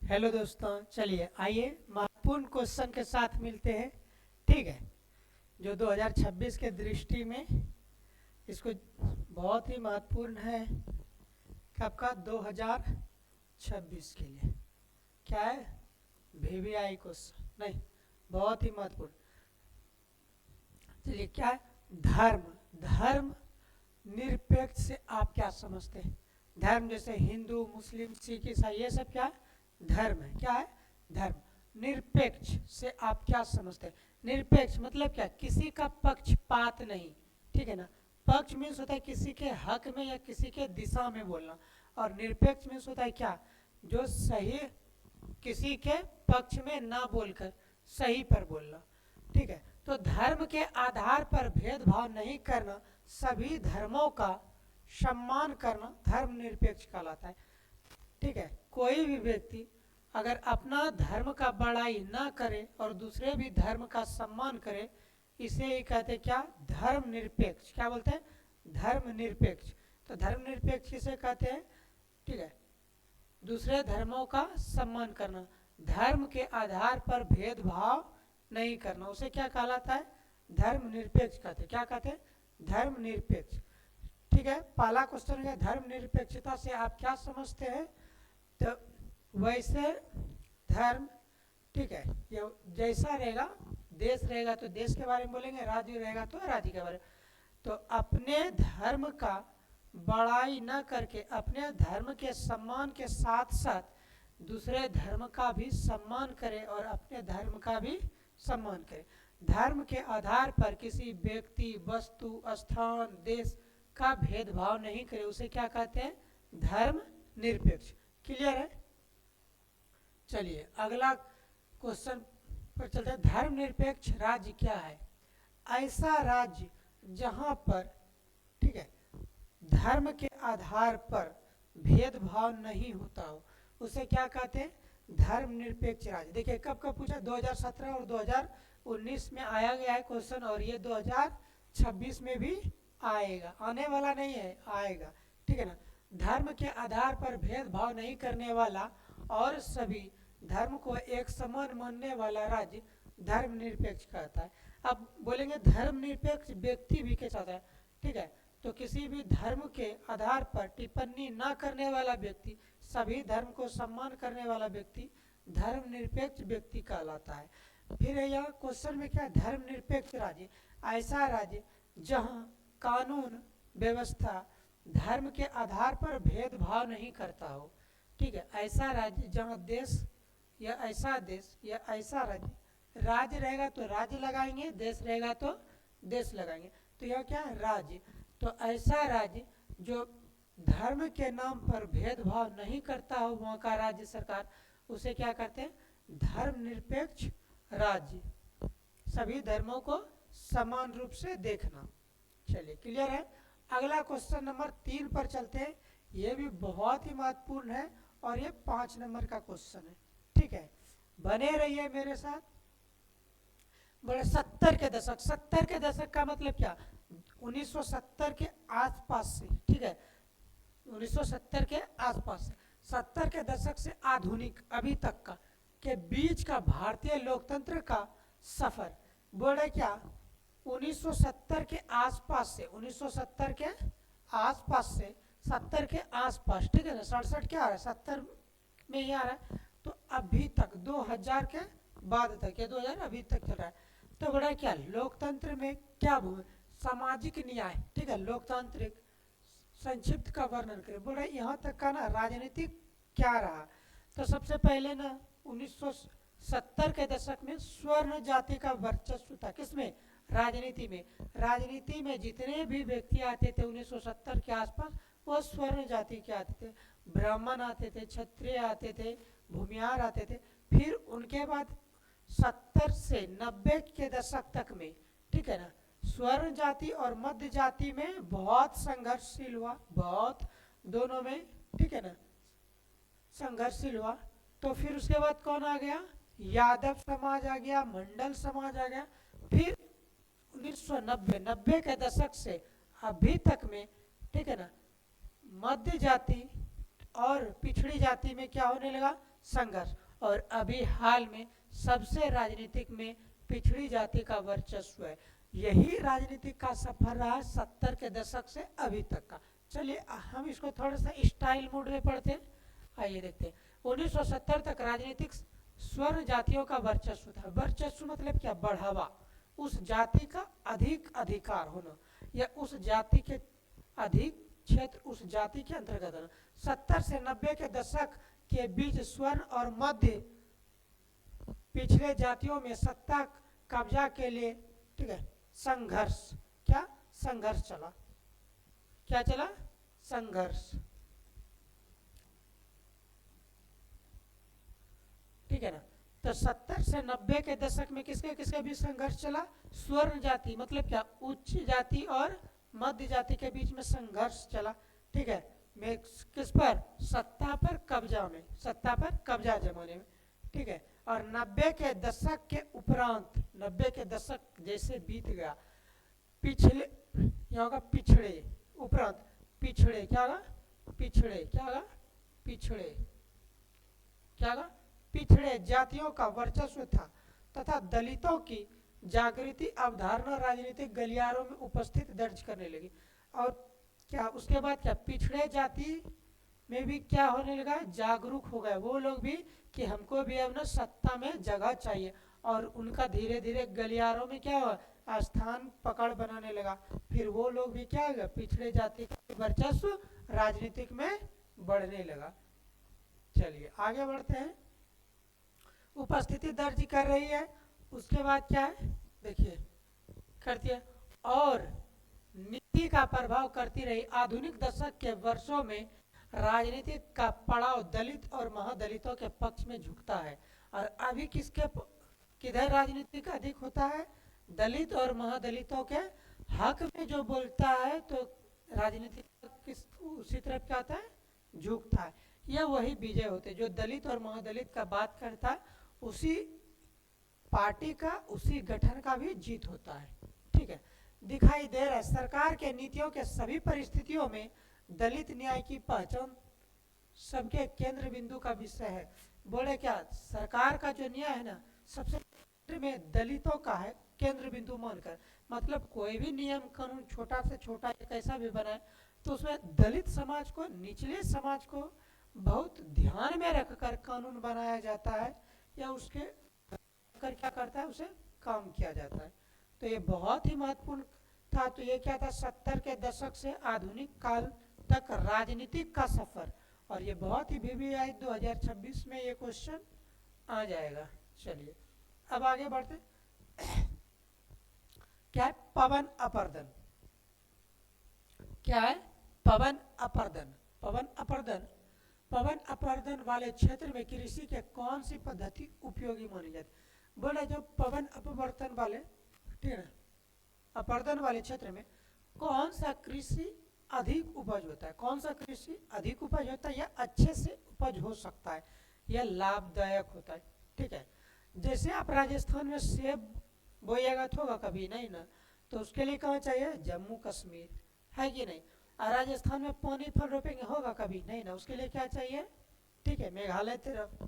Hello दोस्तों, चलिए आइए महत्वपूर्ण क्वेश्चन के साथ मिलते हैं। ठीक है, जो 2026 के दृष्टि में इसको बहुत ही महत्वपूर्ण है कि आपका 2026 के लिए क्या है, वीवीआई क्वेश्चन नहीं, बहुत ही महत्वपूर्ण। चलिए, क्या है धर्म? धर्म निरपेक्ष से आप क्या समझते हैं? धर्म जैसे हिंदू, मुस्लिम, सिख, ईसाई, ये सब क्या है? धर्म है। क्या है? धर्म। निरपेक्ष से आप क्या समझते हैं? निरपेक्ष मतलब क्या? किसी का पक्षपात नहीं। ठीक है ना? पक्ष मीन्स होता है किसी के हक में या किसी के दिशा में बोलना, और निरपेक्ष मीन्स होता है क्या? जो सही, किसी के पक्ष में ना बोलकर सही पर बोलना। ठीक है, तो धर्म के आधार पर भेदभाव नहीं करना, सभी धर्मों का सम्मान करना धर्मनिरपेक्ष कहलाता है। ठीक है, कोई भी व्यक्ति अगर अपना धर्म का बड़ाई ना करे और दूसरे भी धर्म का सम्मान करे, इसे ही कहते हैं क्या? धर्मनिरपेक्ष। क्या बोलते हैं? धर्मनिरपेक्ष। तो धर्मनिरपेक्ष किसे कहते हैं? ठीक है, दूसरे धर्मों का सम्मान करना, धर्म के आधार पर भेदभाव नहीं करना, उसे क्या कहलाता है? धर्मनिरपेक्ष कहते हैं। क्या कहते हैं? धर्मनिरपेक्ष। ठीक है, पहला क्वेश्चन है धर्मनिरपेक्षता से आप क्या समझते हैं? तो वैसे धर्म, ठीक है, ये जैसा रहेगा, देश रहेगा तो देश के बारे में बोलेंगे, राज्य रहेगा तो राज्य के बारे में। तो अपने धर्म का बड़ाई न करके अपने धर्म के सम्मान के साथ साथ दूसरे धर्म का भी सम्मान करे और अपने धर्म का भी सम्मान करे। धर्म के आधार पर किसी व्यक्ति, वस्तु, स्थान, देश का भेदभाव नहीं करे, उसे क्या कहते हैं? धर्म निरपेक्ष। क्लियर है? चलिए अगला क्वेश्चन पर चलते हैं। धर्मनिरपेक्ष राज्य क्या है? ऐसा राज्य जहां पर, ठीक है, धर्म के आधार पर भेदभाव नहीं होता हो, उसे क्या कहते हैं? धर्मनिरपेक्ष राज्य। देखिए कब कब पूछा? 2017 और 2019 में आया गया है क्वेश्चन, और ये 2026 में भी आएगा, आने वाला नहीं है, आएगा। ठीक है ना? धर्म के आधार पर भेदभाव नहीं करने वाला और सभी धर्म को एक समान मानने वाला राज्य धर्मनिरपेक्ष कहता है। अब बोलेंगे धर्मनिरपेक्ष व्यक्ति भी के साथ है। ठीक है, तो किसी भी धर्म के आधार पर टिप्पणी न करने वाला व्यक्ति, सभी धर्म को सम्मान करने वाला व्यक्ति धर्मनिरपेक्ष व्यक्ति कहलाता है। फिर यहाँ क्वेश्चन में क्या? धर्मनिरपेक्ष राज्य ऐसा राज्य जहाँ कानून व्यवस्था धर्म के आधार पर भेदभाव नहीं करता हो। ठीक है, ऐसा राज्य जहाँ देश या ऐसा देश या ऐसा राज्य, राज्य रहेगा तो राज्य लगाएंगे, देश रहेगा तो देश लगाएंगे, तो यह क्या है? राज्य। तो ऐसा राज्य जो धर्म के नाम पर भेदभाव नहीं करता हो, वहाँ का राज्य सरकार, उसे क्या कहते हैं? धर्मनिरपेक्ष राज्य। सभी धर्मों को समान रूप से देखना। चलिए क्लियर है? अगला क्वेश्चन नंबर 3 पर चलते हैं। ये भी बहुत ही महत्वपूर्ण है और ये 5 नंबर का क्वेश्चन है। ठीक है, बने रहिए मेरे साथ। बड़े 70 के दशक, 70 के दशक का मतलब क्या? 1970 के आसपास से, ठीक है, 1970 के आसपास से 70 के दशक से आधुनिक अभी तक का के बीच का भारतीय लोकतंत्र का सफर। बोल रहे क्या? 1970 के आसपास से, 1970 के आसपास से 70 के आसपास, ठीक है ना, 67 क्या आ रहा है, 70 में ही आ रहा है, तो अभी तक 2000 के बाद तक, या 2000 अभी तक चल रहा है। तो बड़ा क्या लोकतंत्र में क्या सामाजिक न्याय, ठीक है, लोकतांत्रिक संक्षिप्त का वर्णन करें। बोल रहे यहाँ तक का ना राजनीतिक क्या रहा। तो सबसे पहले ना 1970 के दशक में स्वर्ण जाति का वर्चस्व था। किसमें? राजनीति में। राजनीति में जितने भी व्यक्ति आते थे 1970 के आसपास, वो स्वर्ण जाति के आते थे। ब्राह्मण आते थे, क्षत्रिय आते थे, भूमिहार आते थे। फिर उनके बाद 70 से 90 के दशक तक में, ठीक है ना, स्वर्ण जाति और मध्य जाति में बहुत संघर्षशील हुआ, बहुत, दोनों में, ठीक है ना, संघर्षशील हुआ। तो फिर उसके बाद कौन आ गया? यादव समाज आ गया, मंडल समाज आ गया। फिर 1990 के दशक से अभी तक में, ठीक है ना, मध्य जाति और पिछड़ी जाति में क्या होने लगा, संघर्ष। और अभी हाल में सबसे राजनीतिक में पिछड़ी जाति का वर्चस्व है। यही राजनीतिक का सफर रहा 70 के दशक से अभी तक का। चलिए हम इसको थोड़ा सा स्टाइल मोड में पढ़ते हैं। आइए देखते हैं। 1970 तक राजनीतिक स्वर्ण जातियों का वर्चस्व था। वर्चस्व मतलब क्या, बढ़ावा, उस जाति का अधिक अधिकार होना या उस जाति के अधिक क्षेत्र उस जाति के अंतर्गत आना। 70 से 90 के दशक के बीच स्वर्ण और मध्य पिछले जातियों में सत्ता कब्जा के लिए, ठीक है, संघर्ष, क्या संघर्ष चला, क्या चला, संघर्ष, ठीक है ना। तो 70 से 90 के दशक में किसके किसके बीच संघर्ष चला, स्वर्ण जाति मतलब क्या, उच्च जाति और मध्य जाति के बीच में संघर्ष चला, ठीक है, में किस पर, सत्ता पर कब्जा में, सत्ता पर कब्जा जमाने में, ठीक है। और 90 के दशक के उपरांत, 90 के दशक जैसे बीत गया, पिछले क्या होगा, पिछड़े, उपरांत पिछड़े, क्या होगा, पिछड़े, क्या होगा, पिछड़े, क्या होगा, पिछड़े जातियों का वर्चस्व था तथा दलितों की जागृति अवधारणा राजनीतिक गलियारों में उपस्थित दर्ज करने लगी। और क्या उसके बाद क्या, पिछड़े जाति में भी क्या होने लगा, जागरूक हो गए वो लोग भी कि हमको भी अब ना सत्ता में जगह चाहिए। और उनका धीरे धीरे गलियारों में क्या हुआ, स्थान पकड़ बनाने लगा। फिर वो लोग भी क्या हो गया, पिछड़े जाति का वर्चस्व राजनीतिक में बढ़ने लगा। चलिए आगे बढ़ते हैं। उपस्थिति दर्ज कर रही है, उसके बाद क्या है, देखिए करती है, और नीति का प्रभाव करती रही। आधुनिक दशक के वर्षों में राजनीति का पड़ाव दलित और महादलितों के पक्ष में झुकता है। और अभी किसके किधर राजनीति का अधिक होता है, दलित और महादलितों के हक में जो बोलता है तो राजनीति किस उसी तरफ क्या होता है, झुकता है। यह वही विजय होते जो दलित और महादलित का बात करता है, उसी पार्टी का उसी गठन का भी जीत होता है, ठीक है। दिखाई दे रहा है सरकार के नीतियों के सभी परिस्थितियों में दलित न्याय की पहचान सबके केंद्र बिंदु का विषय है। बोले क्या, सरकार का जो न्याय है ना, सबसे केंद्र में दलितों का है, केंद्र बिंदु मानकर। मतलब कोई भी नियम कानून छोटा से छोटा कैसा भी बनाए तो उसमें दलित समाज को, निचले समाज को बहुत ध्यान में रखकर कानून बनाया जाता है या उसके कर क्या करता है, उसे काम किया जाता है। तो ये बहुत ही महत्वपूर्ण था। तो ये क्या था, 70 के दशक से आधुनिक काल तक राजनीतिक का सफर। और ये बहुत ही VVI 2026 में ये क्वेश्चन आ जाएगा। चलिए अब आगे बढ़ते। क्या है, पवन अपर्दन, क्या है, पवन अपर्दन, पवन अपर्दन, पवन अपर्दन वाले क्षेत्र में कृषि के कौन सी पद्धति उपयोगी मानी जाती है। बोले जो पवन अपवर्तन वाले, ठीक है, अपर्दन वाले क्षेत्र में कौन सा कृषि अधिक उपज होता है, कौन सा कृषि अधिक उपज होता है या अच्छे से उपज हो सकता है या लाभदायक होता है, ठीक है। जैसे आप राजस्थान में सेब बोइएगा तो होगा कभी नहीं ना, तो उसके लिए कहाँ चाहिए, जम्मू कश्मीर, है कि नहीं। और राजस्थान में पानी फल रोपेंगे, होगा कभी नहीं ना, उसके लिए क्या चाहिए, ठीक है, मेघालय तरफ।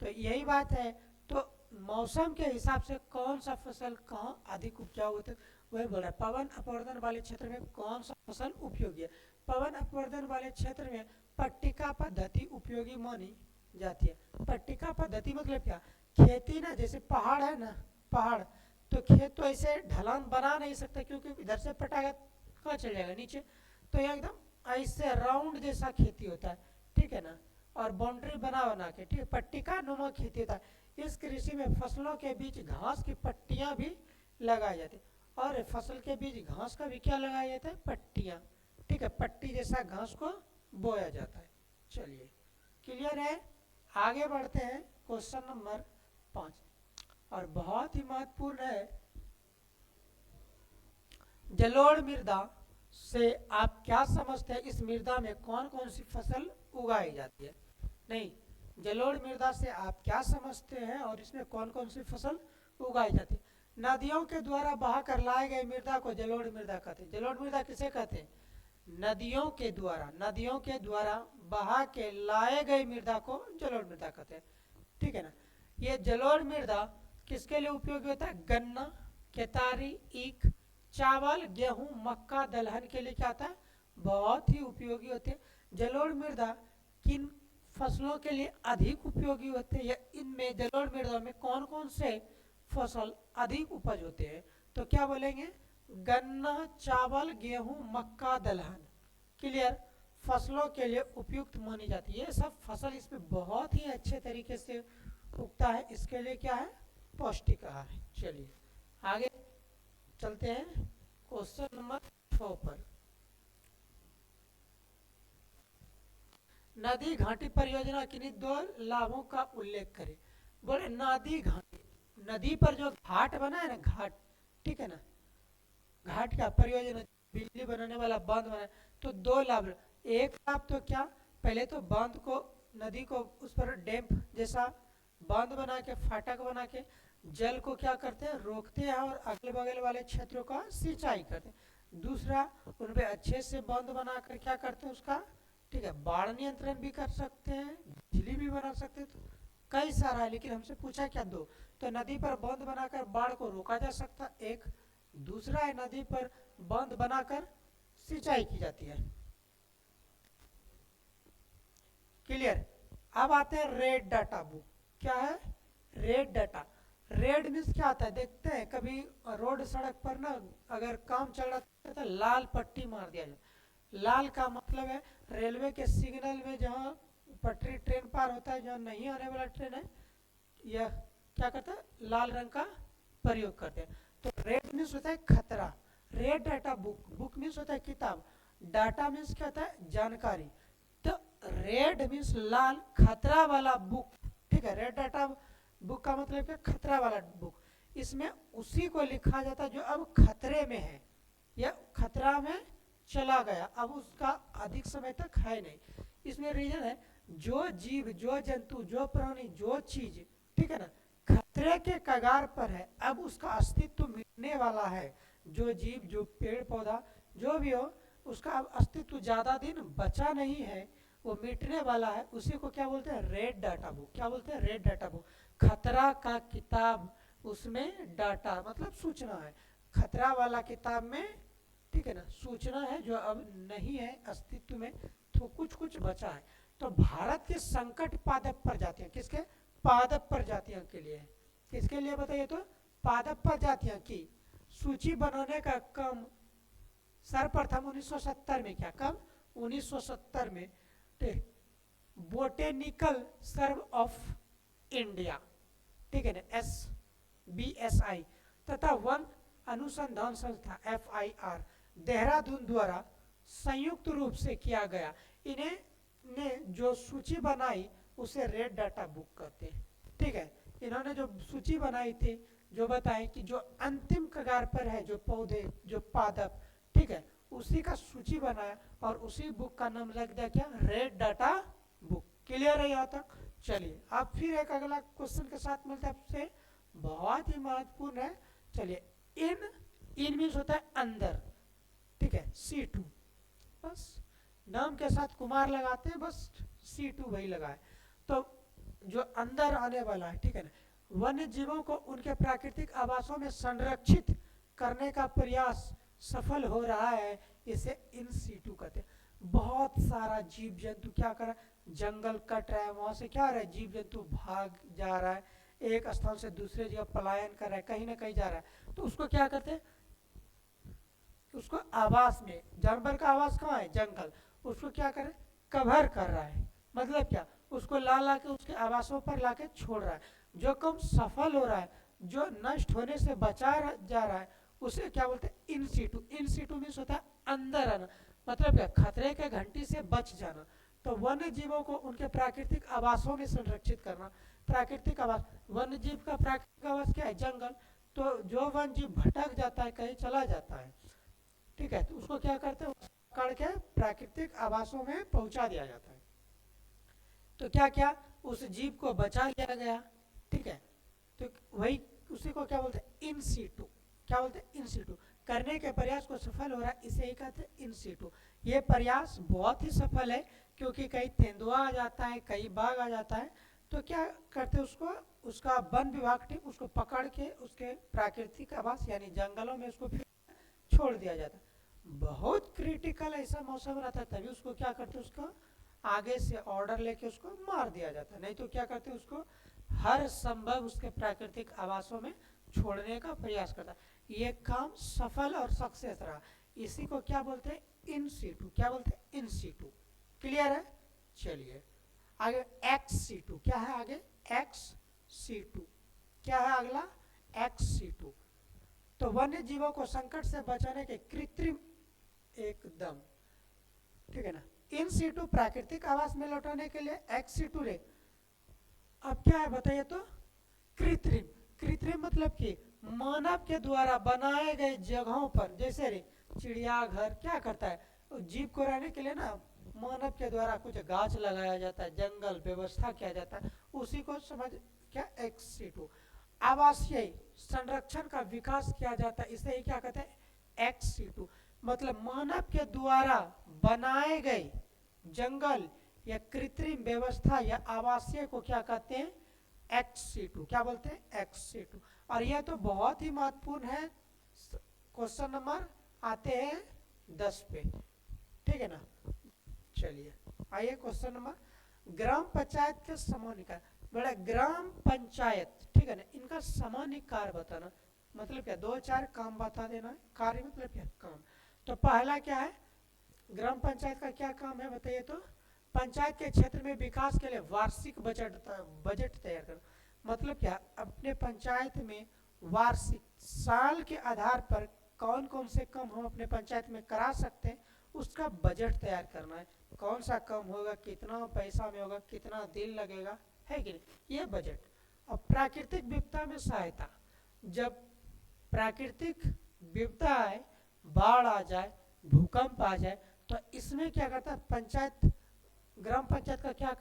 तो यही बात है। तो मौसम के हिसाब से कौन सा फसल कहाँ अधिक उपजाऊ होता है, वही बोल रहा है। पवन अपवर्तन वाले क्षेत्र में कौन सा फसल उपयोगी है। पवन अपवर्तन वाले क्षेत्र में पट्टिका पद्धति उपयोगी मानी जाती है। पट्टिका पद्धति मतलब क्या, खेती ना, जैसे पहाड़ है ना, पहाड़ तो खेत तो ऐसे ढलान बना नहीं सकता क्योंकि इधर से पटाएगा कहाँ चल जाएगा, नीचे। तो ये एकदम ऐसे राउंड जैसा खेती होता है, ठीक है ना, और बाउंड्री बना बना के, ठीक है, पट्टिका नुमा खेती होता है। इस कृषि में फसलों के बीच घास की पट्टियां भी लगाई जाती है। और फसल के बीच घास का भी क्या लगाया जाता है, पट्टियां, ठीक है, पट्टी जैसा घास को बोया जाता है। चलिए क्लियर है। आगे बढ़ते हैं क्वेश्चन नंबर 5 और बहुत ही महत्वपूर्ण है। जलोढ़ मृदा से आप क्या समझते हैं, इस मृदा में कौन कौन सी फसल उगाई जाती है। नहीं, जलोढ़ मृदा से आप क्या समझते हैं और इसमें कौन कौन सी फसल उगाई जाती है। नदियों के द्वारा बहा कर लाए गए मृदा को जलोढ़ मृदा कहते हैं। जलोढ़ मृदा किसे कहते हैं, नदियों के द्वारा बहा के लाए गए मृदा को जलोढ़ मृदा कहते हैं। ठीक है ना। ये जलोढ़ मृदा किसके लिए उपयोगी होता है? गन्ना, केतारी, ईख, चावल, गेहूं, मक्का, दलहन के लिए क्या आता है? बहुत ही उपयोगी होते हैं। जलोढ़ मृदा किन फसलों के लिए अधिक उपयोगी होते हैं, या इनमें जलोढ़ मृदा में कौन कौन से फसल अधिक उपज होते हैं? तो क्या बोलेंगे? गन्ना, चावल, गेहूं, मक्का, दलहन। क्लियर? फसलों के लिए उपयुक्त मानी जाती है। ये सब फसल इसमें बहुत ही अच्छे तरीके से उगता है। इसके लिए क्या है? पौष्टिक आहार है। चलिए आगे चलते हैं क्वेश्चन नंबर 6 पर। नदी घाटी परियोजना किन्हीं दो लाभों का उल्लेख करें। बोले नदी घाटी, नदी पर जो घाट बना है ना, घाट, ठीक है ना, घाट का परियोजना, बिजली बनाने वाला बांध बना है, तो दो लाभ। एक लाभ तो क्या, पहले तो बांध को, नदी को उस पर डैम जैसा बांध बना के, फाटक बना के जल को क्या करते हैं? रोकते हैं और अगल बगल वाले क्षेत्रों का सिंचाई करते हैं। दूसरा, उन पे अच्छे से बांध बनाकर क्या करते हैं? उसका, ठीक है, बाढ़ नियंत्रण भी कर सकते हैं, बिजली भी बना सकते हैं। तो कई सारा है, लेकिन हमसे पूछा क्या? दो। तो नदी पर बांध बनाकर बाढ़ को रोका जा सकता, एक। दूसरा है नदी पर बांध बनाकर सिंचाई की जाती है। क्लियर? अब आते हैं रेड डाटा बुक। क्या है? Red data. रेड मीन्स क्या आता है? देखते हैं कभी रोड सड़क पर ना अगर काम चल रहा है तो लाल पट्टी मार दिया जाए। लाल का मतलब है रेलवे के सिग्नल में जहाँ पटरी ट्रेन पार होता है, जहाँ नहीं आने वाला ट्रेन है, यह क्या करता है? लाल रंग का प्रयोग करते हैं। तो रेड मीन्स होता है खतरा। Red data book, book means होता है किताब, डाटा मीन्स क्या होता है? जानकारी। तो रेड मीन्स लाल, खतरा वाला बुक। ठीक है, रेड डाटा बुक का मतलब क्या? खतरा वाला बुक। इसमें उसी को लिखा जाता है जो अब खतरे में है या खतरा में चला गया, अब उसका अधिक समय तक है नहीं। इसमें रीजन है जो जीव, जो जंतु, जो प्राणी, जो चीज, ठीक है ना, खतरे के कगार पर है, अब उसका अस्तित्व मिटने वाला है। जो जीव, जो पेड़ पौधा, जो भी हो, उसका अब अस्तित्व ज्यादा दिन बचा नहीं है, वो मिटने वाला है, उसी को क्या बोलते हैं? Red data book. क्या बोलते हैं? Red data book. खतरा का किताब, उसमें डाटा मतलब सूचना है। खतरा वाला किताब में, ठीक है ना, सूचना है जो अब नहीं है अस्तित्व में, तो कुछ कुछ बचा है। तो भारत के संकट पादप प्रजातियां, किसके? पादप प्रजातियों के लिए। किसके लिए बताइए? तो पादप प्रजातियों की सूची बनाने का काम सर्वप्रथम 1970 में, क्या कब? 1970 में बोटेनिकल सर्व ऑफ इंडिया, ठीक है ना, SBSI, तथा वन अनुसंधान संस्था FIR देहरादून द्वारा संयुक्त रूप से किया गया। इन्हें ने जो सूची बनाई उसे रेड डाटा बुक कहते हैं। ठीक है, इन्होंने जो सूची बनाई थी, जो बताई कि जो अंतिम कगार पर है, जो पौधे, जो पादप, ठीक है, उसी का सूची बनाया और उसी बुक का नाम रख दिया क्या? Red data book. क्लियर है यहाँ तक? चलिए अब फिर एक अगला क्वेश्चन के साथ मिलते हैं आपसे, बहुत ही महत्वपूर्ण है। चलिए, इन मीन्स होता है अंदर, ठीक है, C2, बस नाम के साथ कुमार लगाते हैं, बस C2 वही लगाए। तो जो अंदर आने वाला है, ठीक है ना, वन्य जीवों को उनके प्राकृतिक आवासों में संरक्षित करने का प्रयास सफल हो रहा है, इसे इन C2 कहते हैं। बहुत सारा जीव जंतु क्या कर रहा है? जंगल कट रहा है, वहां से क्या हो रहा है? जीव जंतु भाग जा रहा है, एक स्थान से दूसरे जगह पलायन कर रहा है, कहीं ना कहीं जा रहा है, तो उसको क्या करते हैं? उसको आवास में, जानवर का आवास कहाँ है? जंगल, उसको क्या करे? कवर कर रहा है। मतलब क्या? उसको ला ला के उसके आवासों पर लाके छोड़ रहा है। जो काम सफल हो रहा है, जो नष्ट होने से बचा जा रहा है, उसे क्या बोलते हैं? In situ. In situ means होता है अंदर आना, मतलब क्या? खतरे के घंटी से बच जाना। तो वन्य जीवों को उनके प्राकृतिक आवासों में संरक्षित करना। प्राकृतिक आवास, वन्य जीव का प्राकृतिक आवास क्या है? जंगल। तो जो वन्य जीव भटक जाता है, कहीं चला जाता है, ठीक है, तो उसको क्या करते हैं? पकड़ के प्राकृतिक आवासों में पहुंचा दिया जाता है। तो क्या क्या? उस जीव को बचा लिया गया, ठीक है, तो वही उसी को क्या बोलते हैं? In situ. क्या बोलते हैं? In situ. करने के प्रयास को सफल हो रहा है, इसे ही कहते हैं इन सीटू। ये प्रयास बहुत ही सफल है, क्योंकि कहीं तेंदुआ आ जाता है, कहीं बाघ आ जाता है, तो क्या करते हैं उसको, उसका वन विभाग टीम उसको पकड़ के उसके प्राकृतिक आवास यानी जंगलों में उसको फिर छोड़ दिया जाता है। बहुत क्रिटिकल ऐसा मौसम रहता है तभी उसको क्या करते हैं, उसको आगे से ऑर्डर लेके उसको मार दिया जाता है, नहीं तो क्या करते हैं उसको हर संभव उसके प्राकृतिक आवासों में छोड़ने का प्रयास करता है। ये काम सफल और सक्सेस रहा। इसी को क्या बोलते हैं, इन सीटू। क्या बोलते हैं, इन सीटू। क्लियर है? चलिए आगे एक्स सीटू। क्या है आगे, एक्स सीटू। क्या है अगला, एक्स सीटू। तो वन्य जीवों को संकट से बचाने के कृत्रिम एकदम, ठीक है ना, इन सीटू प्राकृतिक आवास में लौटाने के लिए एक्स सीटू रे। अब क्या है बताइए तो, कृत्रिम। कृत्रिम मतलब कि मानव के द्वारा बनाए गए जगहों पर, जैसे रे चिड़ियाघर क्या करता है जीव को रहने के लिए ना, मानव के द्वारा कुछ गाछ लगाया जाता है, जंगल व्यवस्था किया जाता है, उसी को समझ क्या, एक्स सीटू। आवासीय संरक्षण का विकास किया जाता है, इसे ही क्या कहते हैं, एक्स सीटू। मतलब मानव के द्वारा बनाए गए जंगल या कृत्रिम व्यवस्था या आवासीय को क्या कहते हैं, एक्स सीटू। क्या बोलते हैं, एक्स सीटू। और यह तो बहुत ही महत्वपूर्ण है। क्वेश्चन नंबर आते हैं 10 पे, ठीक है ना। चलिए आइए क्वेश्चन नंबर, ग्राम पंचायत के समूह निकाय। बड़ा ग्राम पंचायत, ठीक है ना, इनका सामान्य कार्य बताना, मतलब क्या, 2-4 काम बता देना। कार्य मतलब क्या, काम। तो पहला क्या है, ग्राम पंचायत का क्या काम है बताइए तो, पंचायत के क्षेत्र में विकास के लिए वार्षिक बजट तैयार करना। मतलब क्या, अपने पंचायत में वार्षिक साल के आधार पर कौन कौन से काम हम अपने पंचायत में करा सकते हैं, उसका बजट तैयार करना है। कौन सा काम होगा, कितना पैसा में होगा, कितना दिन लगेगा, है कि नहीं, ये बजट। और प्राकृतिक विपदा में सहायता, जब प्राकृतिक विपदा आए, बाढ़ आ जाए, भूकंप आ जाए, तो इसमें क्या करता है पंचायत, ग्राम पंचायत का क्या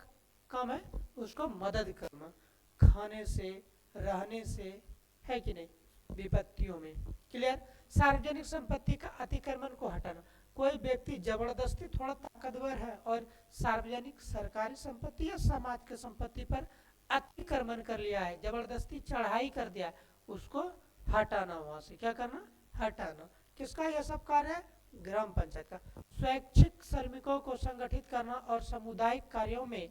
काम है, उसको मदद करना, खाने से, रहने से, है कि नहीं, विपत्तियों में। क्लियर? सार्वजनिक संपत्ति का अतिक्रमण को हटाना। कोई व्यक्ति जबरदस्ती थोड़ा ताकतवर है और सार्वजनिक सरकारी संपत्ति या समाज की संपत्ति पर अतिक्रमण कर लिया है, जबरदस्ती चढ़ाई कर दिया, उसको हटाना, वहां से क्या करना, हटाना। किसका यह सब कार्य है, ग्राम पंचायत का। स्वैच्छिक श्रमिकों को संगठित करना और सामुदायिक कार्यों में,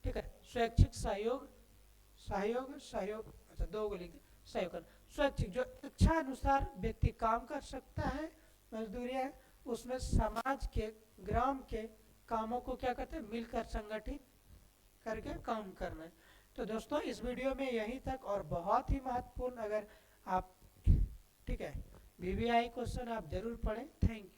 ठीक है, स्वैच्छिक सहयोग, सहयोग सहयोग, अच्छा 2 को लिख दे, सहयोग करना। स्वैच्छिक, जो इच्छा अनुसार व्यक्ति काम कर सकता है, मजदूरियां है, उसमें समाज के, ग्राम के कामों को क्या कहते हैं, मिलकर संगठित करके काम करना है। तो दोस्तों इस वीडियो में यहीं तक, और बहुत ही महत्वपूर्ण, अगर आप, ठीक है, वीवीआई क्वेश्चन आप जरूर पढ़ें। Thank you.